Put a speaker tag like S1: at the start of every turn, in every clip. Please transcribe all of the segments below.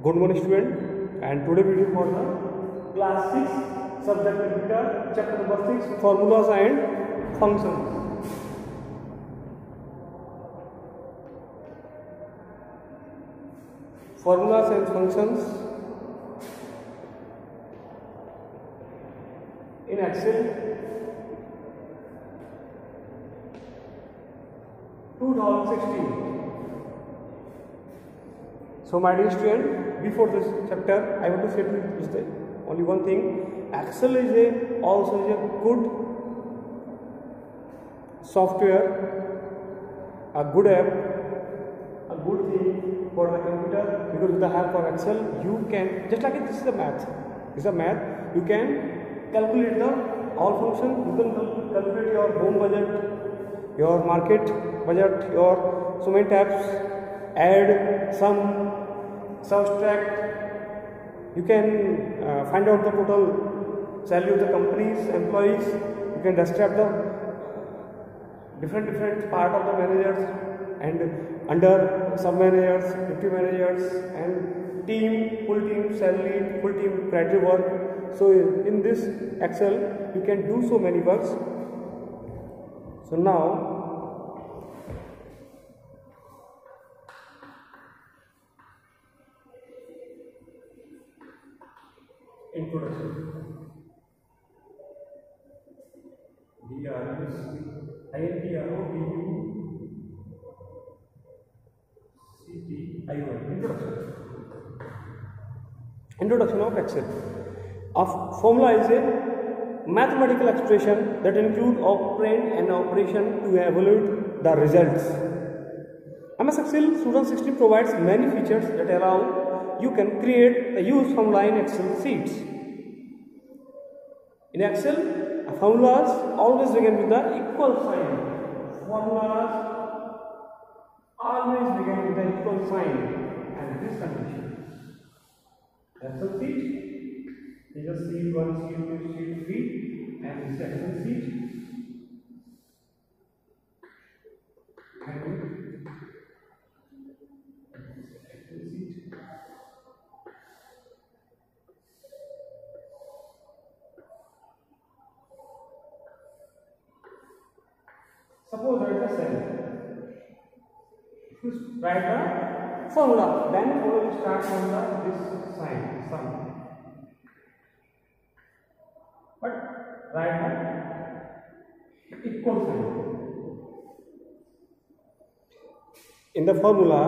S1: Good morning student, and today we will for the class 6 subject computer chapter number 6 formulas and functions. Formulas and functions in Excel 2016. So my dear student, before this chapter I want to say to you is only one thing. Excel is also a good software, a good app, a good thing for the computer, because with the help of Excel you can, just like this is a math, you can calculate the all function. You can calculate your home budget, your market budget, your so many tabs, add, sum, subtract. You can find out the total salary of the company's employees. You can describe the different part of the managers, and under sub managers, 50 managers, and team, full team salary, full team creative work. So in this Excel you can do so many works. So now introduction. Introduction of Excel. A formula is a mathematical expression that includes operand and operation to evaluate the results. MS Excel 2016 provides many features that allow you can create a use formula in Excel sheets. In Excel, formulas always begin with the equal sign. Formulas always begin with the equal sign, and this condition. Excel sheet, you just sheet 1, sheet 2, sheet 3, and this Excel sheet. Suppose there is a cell. You write the formula. Then formula will start from this sign, sum. But write the equal sign. In the formula,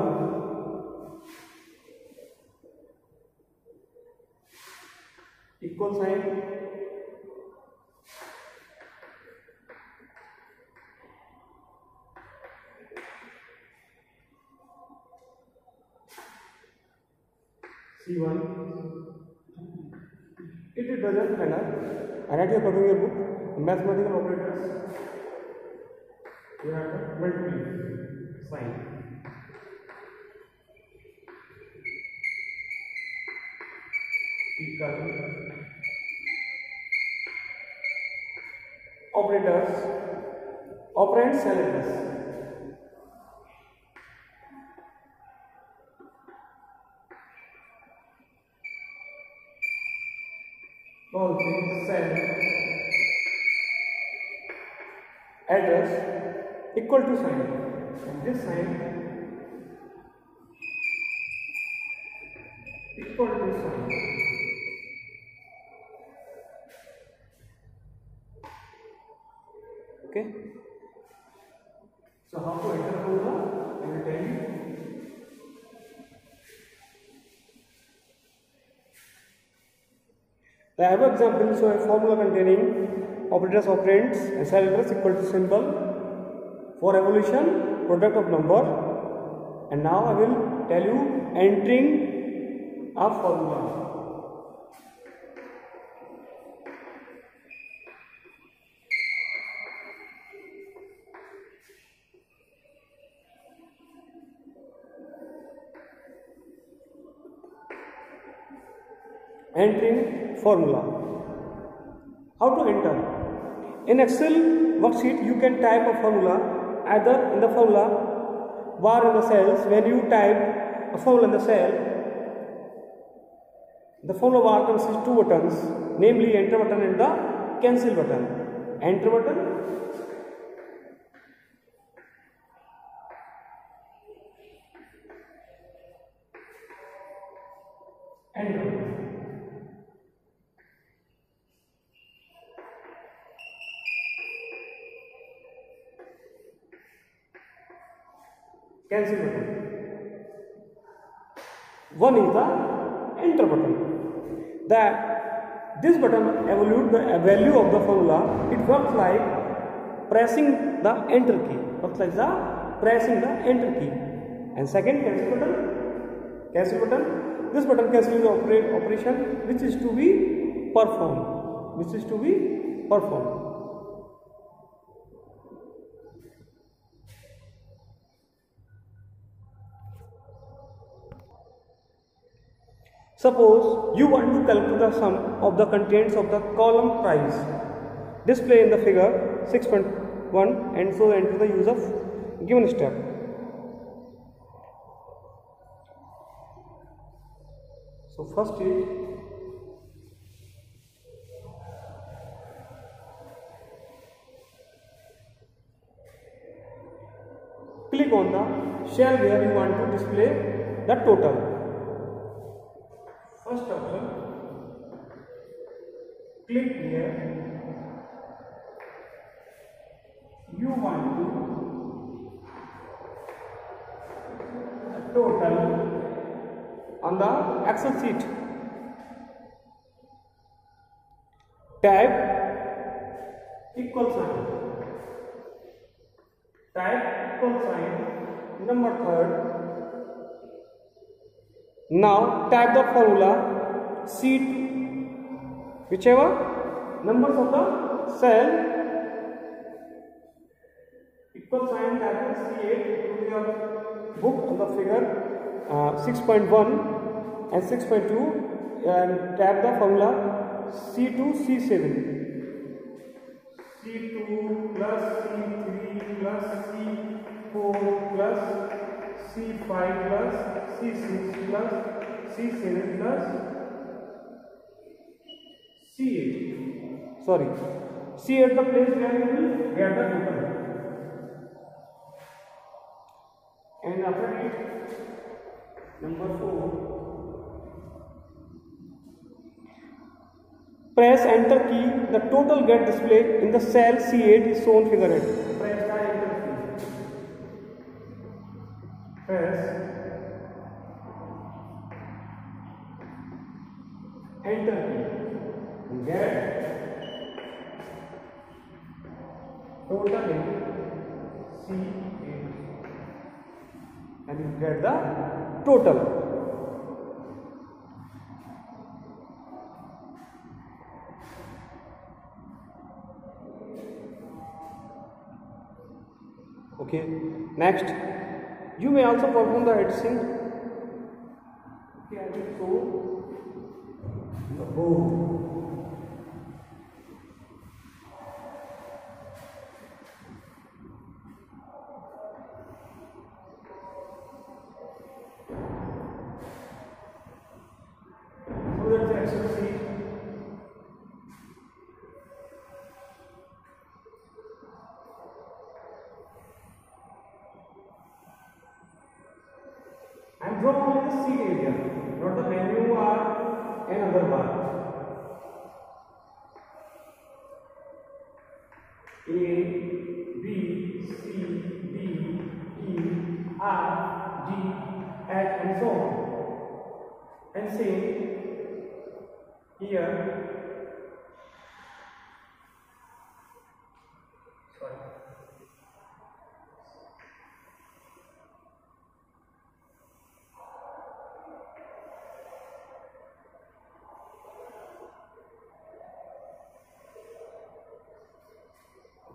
S1: equal sign. C1. It doesn't matter. I write you according to your book. Mathematical operators. You have the multiple sign. Equal. Operators. Operand selectors. Cell address equal to sign, and this sign equal to sign. Okay, so how to enter formula I will tell you. The above example show a formula containing operators, operands, and cell address equal to symbol for evolution, product of number, and now I will tell you entering a formula. Entering formula. How to enter? In Excel worksheet, you can type a formula either in the formula bar in the cells. When you type a formula in the cell, The formula bar consists of two buttons, namely enter button and the cancel button. Enter button, enter button. Cancel button. One is the enter button. This button evaluates the value of the formula. It works like pressing the enter key. Works like the pressing the enter key. And second, cancel button. Cancel button. This button cancels the operation which is to be performed. Which is to be performed. Suppose you want to calculate the sum of the contents of the column price display in the figure 6.1 and so enter the use of given step. So first is click on the cell where you want to display the total. First option, click here. You want to total on the Excel sheet. Type equal sign. Type equal sign. Number third. Now type the formula sheet, whichever numbers of the cell, equal sign type C8 to your book on the figure 6.1 and 6.2 and type the formula C2 C7, C2 plus C3 plus C4 plus C5 plus C6 plus C7 plus C8. Sorry, C8 the place where you will get the total. And after it, number 4, press enter key. The total get displayed in the cell C8 is shown figure 8. Press the enter key. Press enter key. Get total in C8 and you get the total. Okay, next you may also perform the addition. Okay, I will show the board. So that's the Excel sheet. And draw only the sheet area, not the menu or another bar. A, B, C, D, E, R, G, H and so on. And say here, sorry.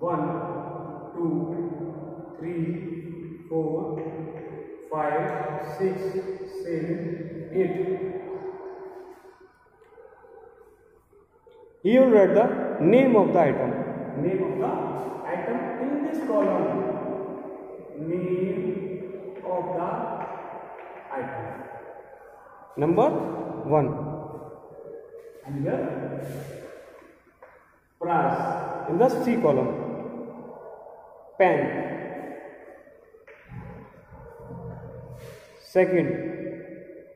S1: One, 2, 3, 4, 5, 6, 7, 8. Here you write the name of the item. Name of the item in this column. Name of the item. Number 1. and here brass in the C column. Pen. Second,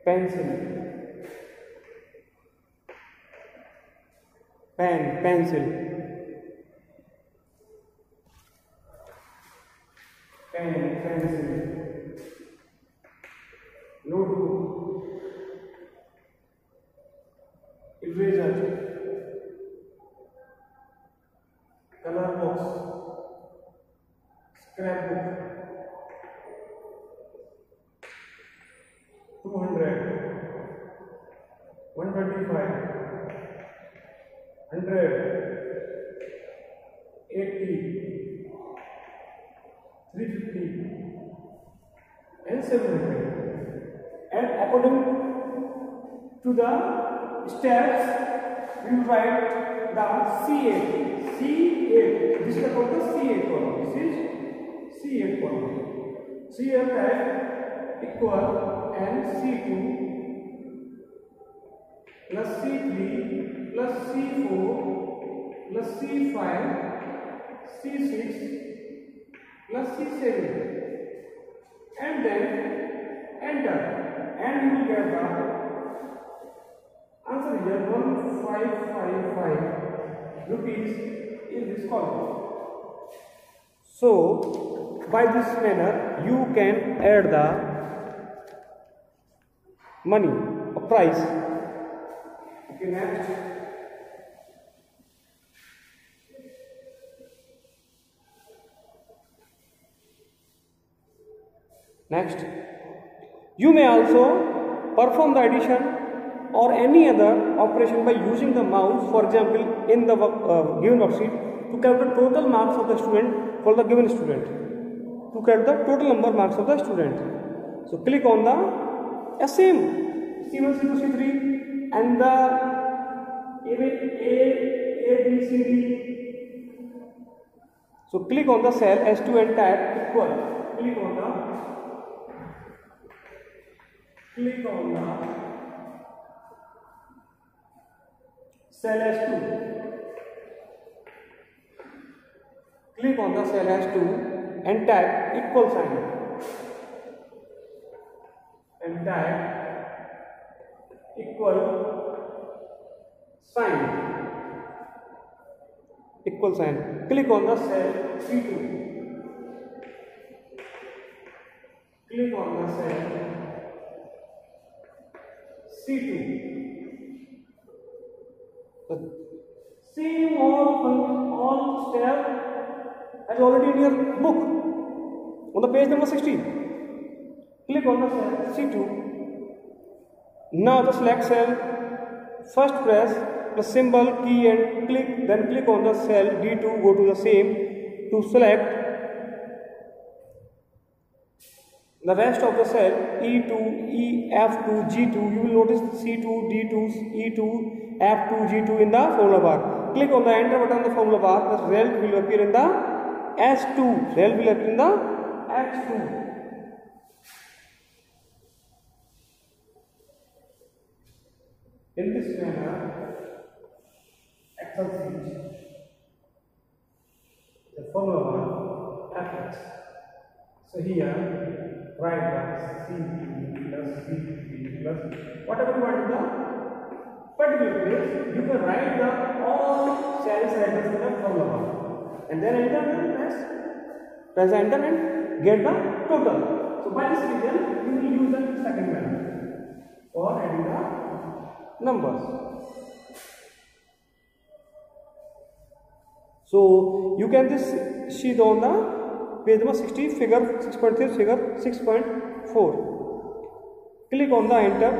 S1: pencil. Pen, pencil. Pen, pencil. Notebook. Eraser. Color box. Scrapbook. 200, 125, 100, 80, 350, and 700. And according to the steps, we will write the C8. C8. This is called the C8 column. This is C8 column. C8 equal and C2 plus C3 plus C4 plus C5 C6 plus C7 and then enter, and you will get the answer here 1555 rupees in this column. So by this manner you can add the money or price. Okay, next. Next, you may also perform the addition or any other operation by using the mouse, for example, in the given worksheet, to calculate total marks of the student for the given student. To calculate the total number of marks of the student. So click on the same C1, C2, C3 and the A, B, C, D. So click on the cell S2 and type equal. Click on the cell S2. Click on the cell S2 and type equal sign. And type equal sign. Equal sign. Click on the cell C2. Click on the cell C2. Same all step as already in your book on the page number 16. Click on the cell C2. Now the select cell. First press the symbol key and click. Then click on the cell D2. Go to the same to select the rest of the cell E2, F2, G2. You will notice C2, D2, E2, F2, G2 in the formula bar. Click on the enter button on the formula bar. The result will appear in the S2. Result will appear in the X2. In this manner, Excel sheet, the formula Fx. So here, write the CP plus CP plus whatever you want in the particular place, you can write the all cells address in the formula and then enter and press enter and get the total. So by this reason, you will use the second method for adding the numbers. So you can this sheet on the page number 60, figure 6.3, figure 6.4. Click on the enter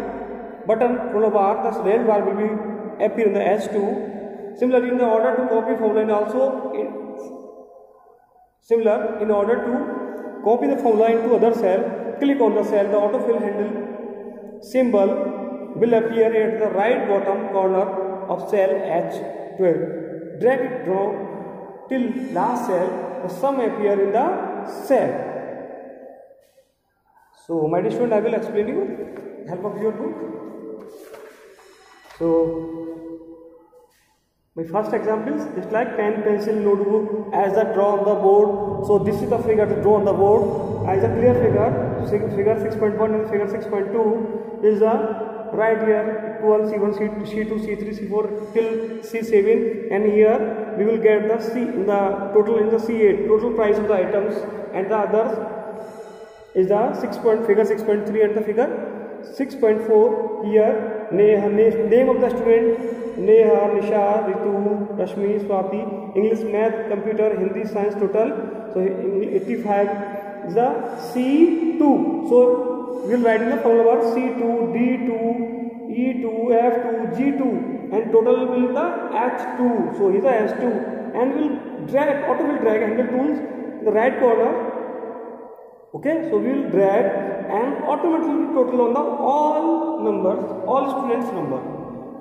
S1: button formula bar. The red bar will be appear in the S2. Similarly, in order to copy formula and also in order to copy the formula into other cell, click on the cell. The autofill handle symbol will appear at the right bottom corner of cell H12. Drag it down till last cell. The sum appear in the cell. So my dear student, I will explain you with help of your book. So my first example is just like pen, pencil, notebook as the draw on the board. So this is the figure to draw on the board as a clear figure. Figure 6.1 and figure 6.2 is the right here equal C1, C2, C3, C4 till C7, and here we will get the total in the C8, total price of the items, and the others is the figure 6.3 and the figure 6.4. Here name of the student: Neha, Nisha, Ritu, Rashmi, Swati. English, math, computer, Hindi, science total. So 85 is the C2. So we will write in the formula C2, D2, E2, F2, G2, and total will be the H2. So here is the H2, and we will drag, auto will drag handle tools in the right corner. Okay, so we will drag and automatically total on the all numbers, all students number.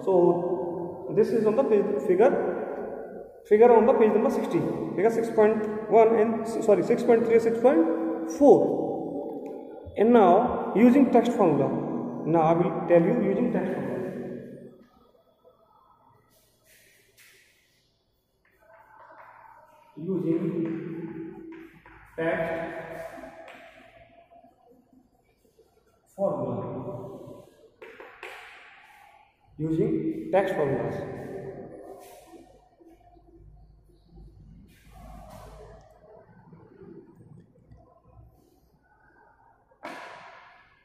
S1: So this is on the page, figure on the page number 60, figure 6.1 and 6.3, 6.4. And now using text formula, now I will tell you using text formula. Using text formula. Using text formulas.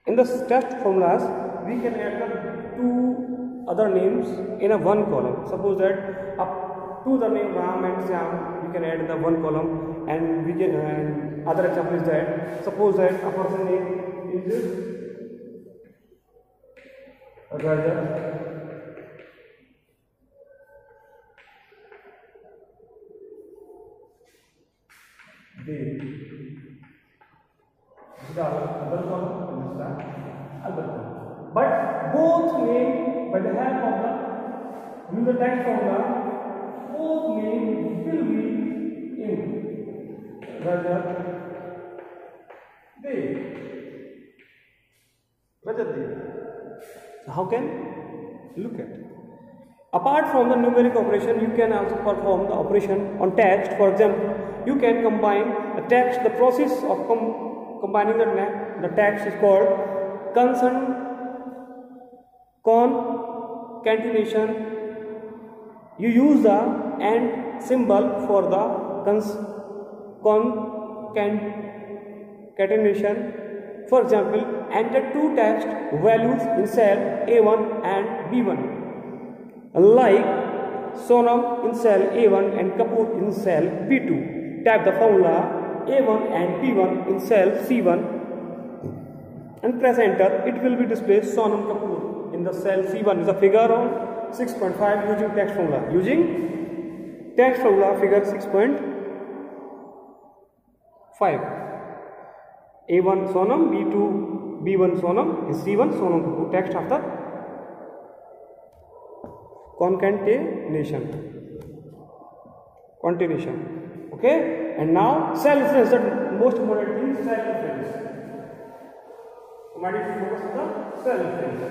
S1: In the text formulas, we can add the two other names in a one column. Suppose that up to the name Ram and Syam, we can add in the one column, and we can. And other example is that suppose that a person name is Raja. This is the other column, this is the other column. But both name, by the help of the text formula, both name will be in Raja Dev. Raja Dev. So how can look at? Apart from the numeric operation, you can also perform the operation on text. For example, you can combine the text. The process of combining the text is called concatenation. You use the AND symbol for the concatenation. For example, enter two text values in cell A1 and B1. Like Sonam in cell A1 and Kapoor in cell B2. Type the formula A1 and B1 in cell C1 and press enter. It will be displayed Sonam Kapoor in the cell C1 is a figure on 6.5 using text formula. Using text formula figure 6.5. A1 Sonam, B1 Sonam, and C1 Sonam Kapoor. Text after concatenation. Okay, and now cell reference, the most important thing, cell reference. Focus on the cell reference.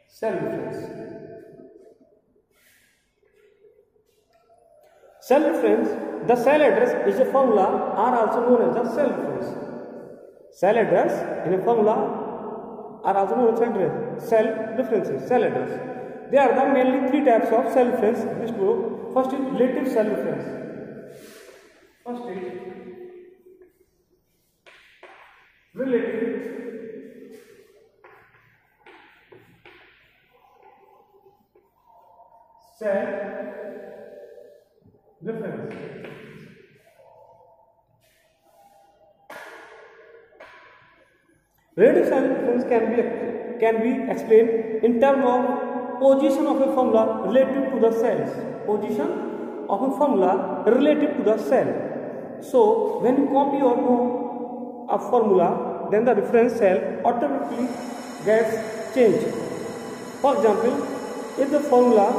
S1: Cell reference. Cell reference, the cell address is a formula are also known as the cell reference. Cell address in a formula are also known as cell references. Cell address. There are the mainly three types of cell reference. First is relative cell reference. First is relative cell reference. Relative cell reference can be explained in terms of position of a formula relative to the cells. Position of a formula relative to the cell. So when you copy or move a formula then the reference cell automatically gets changed. For example, if the formula,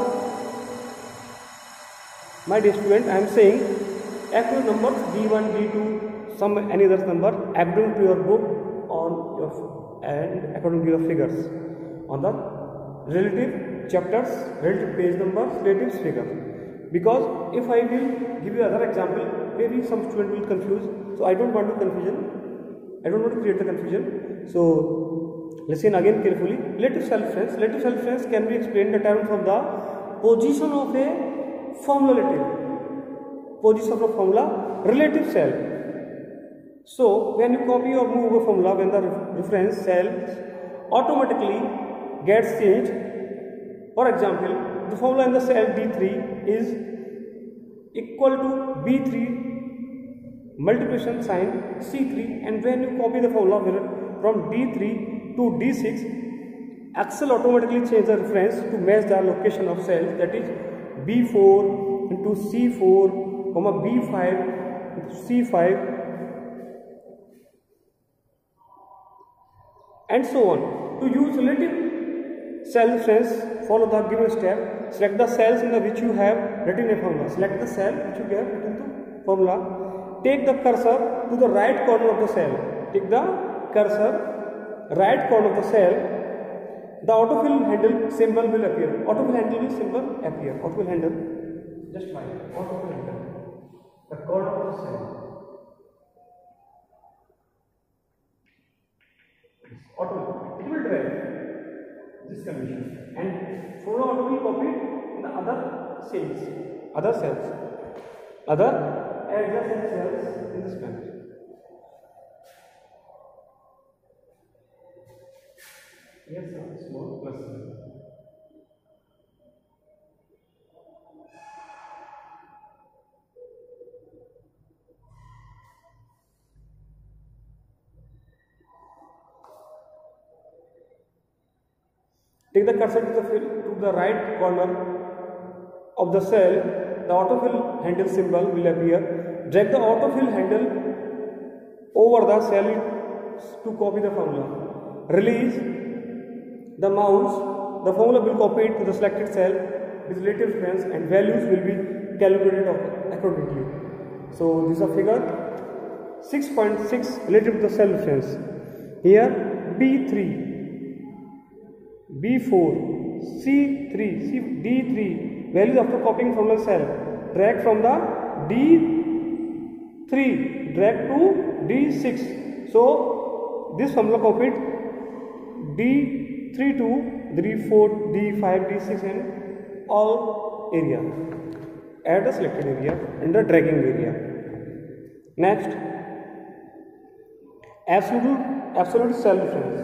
S1: my dear student, I am saying actual numbers D1, D2, some any other number according to your book on your and according to your figures on the relative chapters, relative page numbers, relative figures. Because if I will give you another example, maybe some student will confuse. So I don't want to confusion. I don't want to create the confusion. So listen again carefully. Relative self-reference. Relative self-reference can be explained in terms of the position of a formula relative. Position of a formula relative cell. So when you copy or move a formula, when the reference cells automatically gets changed. For example, the formula in the cell D3 is equal to B3 multiplication sign C3, and when you copy the formula from D3 to D6, Excel automatically changes the reference to match the location of cells, that is B4 into C4, B5 into C5, and so on. To use relative cell reference, follow the given step. Select the cells in which you have written a formula. Select the cell which you have written the formula. Take the cursor to the right corner of the cell. Take the cursor right corner of the cell. The autofill handle symbol will appear. Autofill handle symbol appear. Autofill handle. Just fine. Autofill handle. The corner of the cell. Auto, it will drag this condition, and formula auto will copy it in the other cells, other adjacent cells in this manner. Yes, sir, small plus. Take the cursor to the right corner of the cell. The autofill handle symbol will appear. Drag the autofill handle over the cell to copy the formula. Release the mouse. The formula will copy it to the selected cell with relative reference, and values will be calculated accordingly. So this is a figure 6.6 related to the cell reference. Here B3, B4, C3, D3, values after copying from the cell. Drag from the D3, drag to D6. So this formula copied D3 to D4, D5, D6 and all area. Add the selected area and the dragging area. Next, absolute cell reference.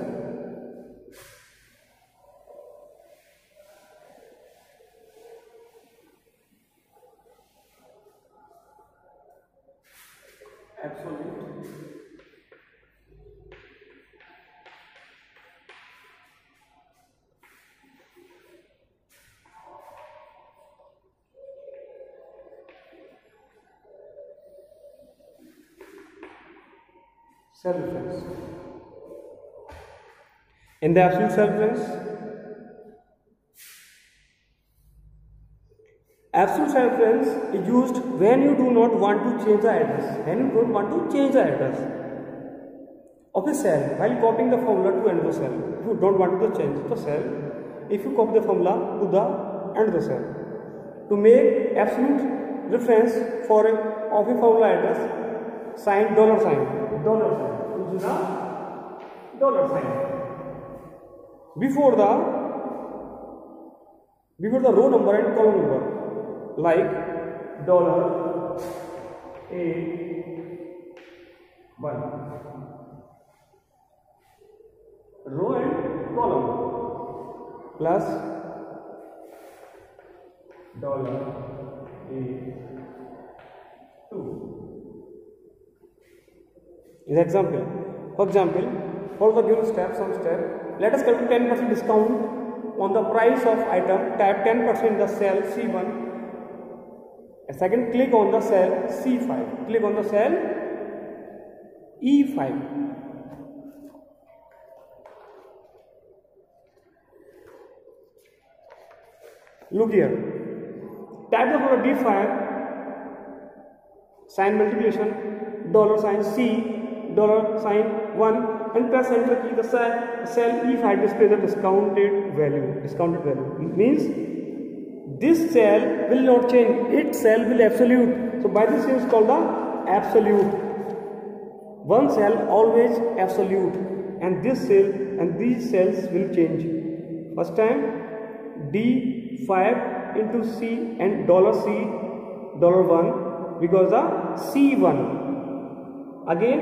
S1: Cell reference. In the absolute cell reference, absolute cell reference is used when you do not want to change the address. When you don't want to change the address of a cell while copying the formula to another cell. If you don't want to change the cell, if you copy the formula to the another cell. To make absolute reference for of a formula address, sign dollar sign. Use the dollar sign before the row number and column number, like $A1 row and column plus $A2. In example, for example, for the given step, let us calculate 10% discount on the price of item. Type 10% in the cell C1. And second, click on the cell C5. Click on the cell E5. Look here. Type the formula D5, sign multiplication, $sign C, $sign 1, and press enter key. The cell E5 displays the discounted value. Means this cell will not change, its cell will absolute. So by this it is called the absolute. One cell always absolute, and this cell and these cells will change. First time D5 into C and $C, $1, because the C1. Again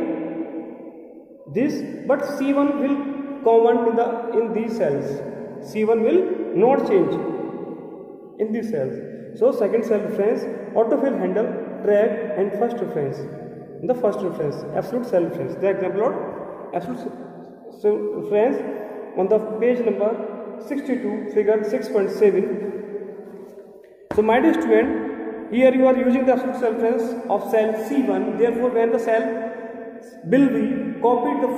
S1: this, but C1 will common in these cells. C1 will not change in these cells. So second cell reference, autofill handle, drag, and first reference. In the first reference, absolute cell reference. The example of absolute cell reference on the page number 62, figure 6.7. So my dear student, here you are using the absolute cell reference of cell C1. Therefore, when the cell will be copied, the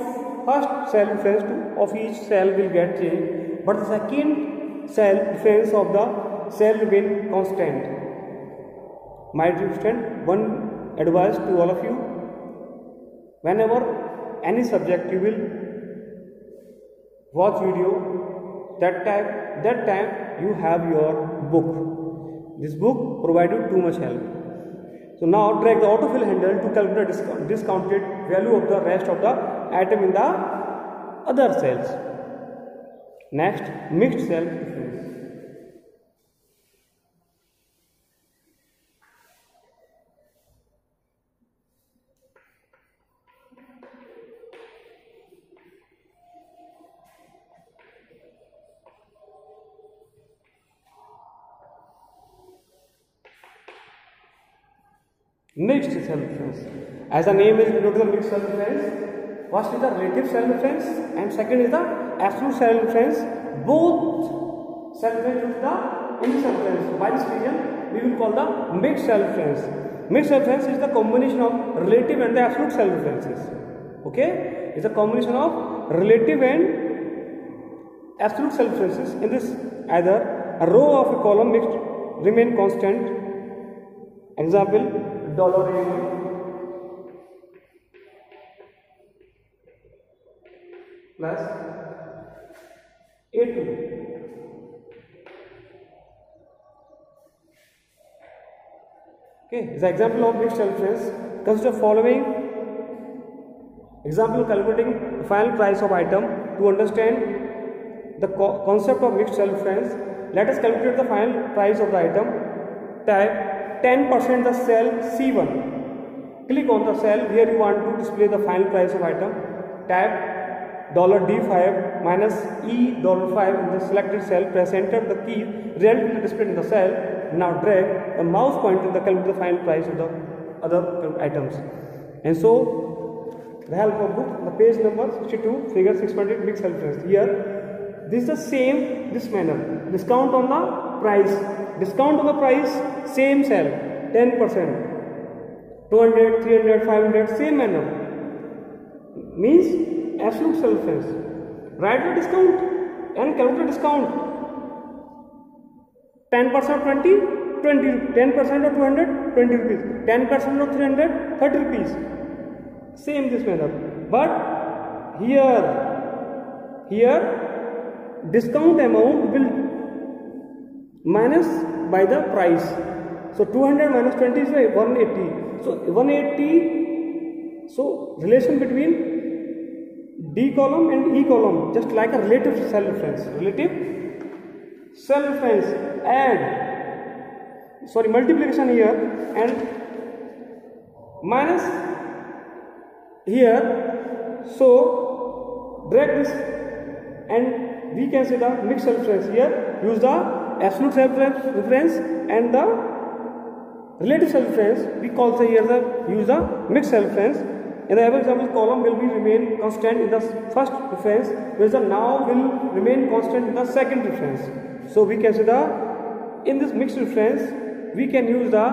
S1: first cell reference of each cell will get changed, but the second cell reference of the cell remain constant. My dear student, one advice to all of you: whenever any subject you will watch video, that time you have your book. This book provides you too much help. So now drag the autofill handle to calculate the discounted value of the rest of the atom in the other cells. Next, mixed cell reference. Mixed cell reference. As the name is denoted, the mixed cell reference. First is the relative cell reference, and second is the absolute cell reference. Both cell reference use the initial reference. By this reason, we will call the mixed cell reference. Mixed cell reference is the combination of relative and the absolute cell references. Okay, it's a combination of relative and absolute cell references. In this, either a row of a column mixed remain constant. Example: $A1 plus A2. Okay, the example of mixed cell reference. Consider following example: calculating the final price of item. To understand the concept of mixed cell reference, let us calculate the final price of the item. Type 10% the cell C1. Click on the cell where you want to display the final price of item. Type $D5 minus E$5 in the selected cell. Press enter. The key result will be displayed in the cell. Now drag the mouse pointer to calculate the final price of the other items. And so, the help of book, the page number 62, figure 6.8, mixed cell reference. Here, this is the same, this manner. Discount on the price. Discount on the price, same cell, 10%. 200, 300, 500, same manner. Means absolute cell reference. Write the discount and calculate discount. 10% of 20, 20 rupees. 10% of 200, 20 rupees. 10% of 300, 30 rupees. Same this manner. But here discount amount will minus by the price. So 200 minus 20 is 180. So 180. So relation between D column and E column, just like a relative cell reference. Relative cell reference. Add, sorry, multiplication here and minus here. So drag this and we can see the mixed cell reference. Here use the absolute cell reference and the relative cell reference. We call here use the mixed cell reference. In the above example, column will be remain constant in the first reference, whereas the now will remain constant in the second reference. So we can see in this mixed reference we can use the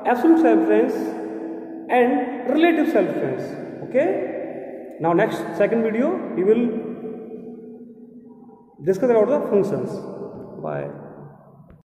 S1: absolute cell reference and relative cell reference. Okay. Now next second video we will discuss about the functions. Bye.